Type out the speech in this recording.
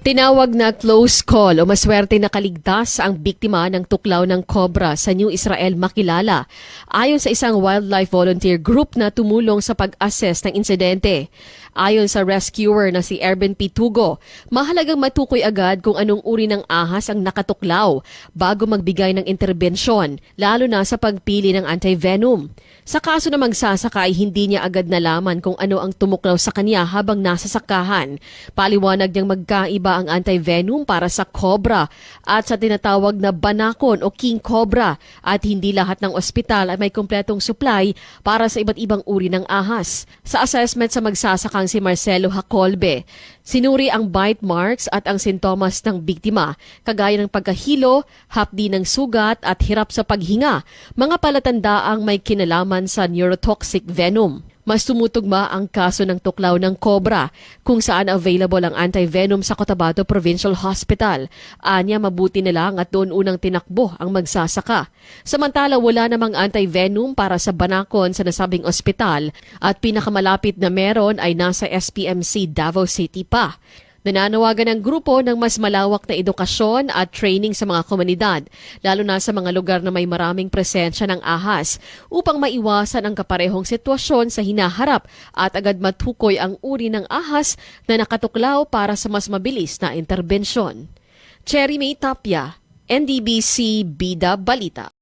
Tinawag na close call o maswerte na kaligtas ang biktima ng tuklaw ng cobra sa New Israel Makilala, ayon sa isang wildlife volunteer group na tumulong sa pag-assess ng insidente. Ayon sa rescuer na si Erben Pitugo, mahalagang matukoy agad kung anong uri ng ahas ang nakatuklaw bago magbigay ng interbensyon, lalo na sa pagpili ng anti-venom. Sa kaso na magsasaka ay hindi niya agad nalaman kung ano ang tumuklaw sa kanya habang nasa sakahan. Paliwanag niyang magkaiba ang anti-venom para sa cobra at sa tinatawag na banakon o king cobra at hindi lahat ng ospital ay may kumpletong supply para sa iba't ibang uri ng ahas. Sa assessment sa magsasakang si Marcelo Hacolbe, sinuri ang bite marks at ang sintomas ng biktima, kagaya ng pagkahilo, hapdi ng sugat at hirap sa paghinga, mga palatandaang may kinalaman sa neurotoxic venom. Mas tumutugma ang kaso ng tuklaw ng cobra kung saan available ang anti-venom sa Cotabato Provincial Hospital. Anya, mabuti na lang at doon unang tinakbo ang magsasaka. Samantala, wala namang anti-venom para sa banakon sa nasabing ospital at pinakamalapit na meron ay nasa SPMC Davao City pa. Nananawagan ng grupo ng mas malawak na edukasyon at training sa mga komunidad, lalo na sa mga lugar na may maraming presensya ng ahas, upang maiwasan ang kaparehong sitwasyon sa hinaharap at agad matukoy ang uri ng ahas na nakatuklaw para sa mas mabilis na interbensyon. Cherry May Tapia, NDBC Bida Balita.